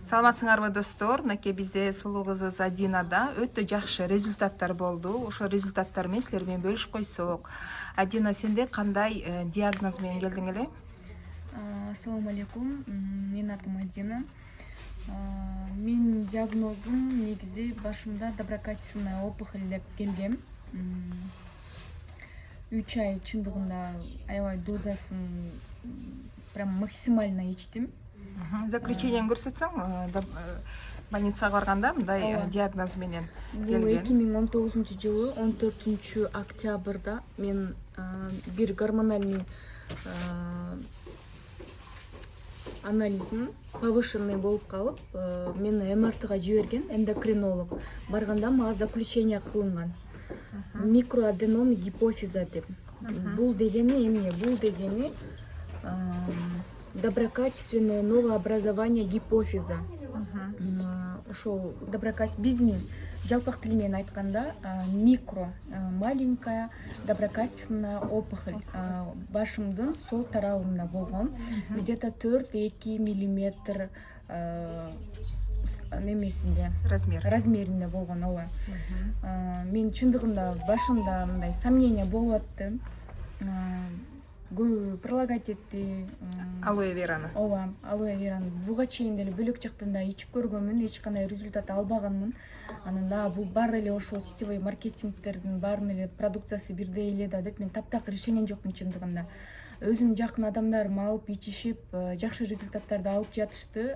Саламатсыңарбы достор, мынакей бизде сулуу кызыбыз Адинада өтө жакшы результаттар болду. Ошо результаттар менен силер менен бөлүшүп койсок. Адина, сенде кандай диагноз менен келдиң эле? Ассаламу алейкум, менин атым Адина. Менин диагнозум негизи башымда доброкачественная опухоль деп келгем. 3 ай чындыгында аябай дозасын прям максимально ичтим. Заключениен көрсөтсөң, больницага барганда мындай диагноз менен Бул келген. 2019 жылы 14 октябрда мен бир гормональный анализим повышенный болуп калып, мени МРТга жиберген эндокринолог. Барганда мага заключение кылынган. Микроаденом гипофиза деп. Бул дегени эмне? Бул дегени доброкачественное новообразование гипофиза. Ошол биздин жалпак тил менен айтканда микро маленькая доброкачественная опухоль башымдын сол тарабында болгон, где-то 4-2 миллиметр немесинде размеринде болгон. Ооба. Мен чындыгында башымда мындай сомнение болуп атты. Прилагать этти Алоэ вераны. Ооба, алоэ вераны буга чейин деле бөлөк жактан да ичип көргөнмүн, эч кандай результат албаганмын. Анан да бул баары эле ошол сетевой маркетингтердин баарынын эле продукциясы бирдей эле да деп мен таптакыр ишенген жокмун чындыгында. Өзүм жакын адамдарым алып ичишип, жакшы результаттарды алып жатышты.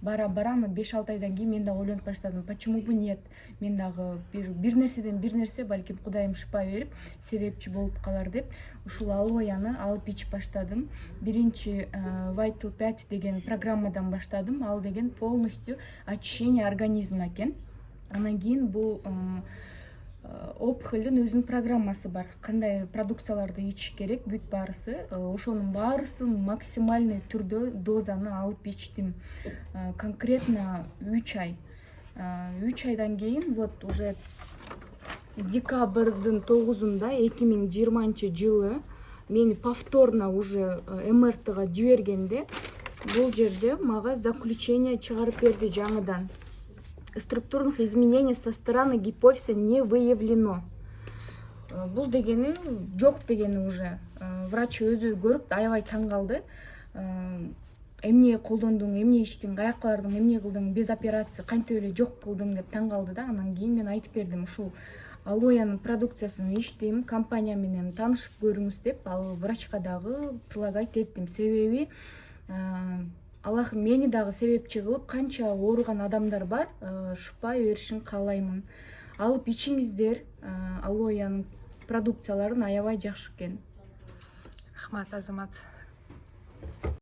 Бара анан 5-6 айдан кийин мен да ойлонуп баштадым. Почему бы нет? Мен дагы бир нерседен бир нерсе балким Кудайым шыпа берип, себепчи болуп калар деп ушул алояны алып ичип баштадым. Биринчи Vital 5 деген программадан баштадым. Ал деген полностью очищение организма экен. Анан кийин бул опухолдун өзүнүн программасы бар. Кандай продукцияларды ичиш керек, бүт баарысы. Ошонун баарысын максимальный түрдө дозаны алып ичтим. Конкретно 3 ай. 3 айдан кийин вот уже декабрдын 9-унда 2020 жылы мени повторно уже МРТга жибергенде бул жерде мага заключение чыгарып берди жаңыдан. Структурных изменений со стороны гипофиза не выявлено. Бул дегени жок дегени уже. Врач өзү көрүп аябай таң калды. Эмне колдондуң, эмне ичтиң, каяка бардың, эмне кылдың, без операция, кантип эле жок кылдың деп таң калды да. Анан кийин мен айтып бердим, ушул алоянын продукциясын ичтим, компания менен таанышып көрүңүз деп, ал врачка дагы прилагать эттим. Себеби Аллах мени дагы себепчи кылып, канча ооруган адамдар бар, шыпа беришин каалаймын. Алып ичиңиздер, алоянын продукцияларын аябай жакшы экен. Рахмат, Азамат.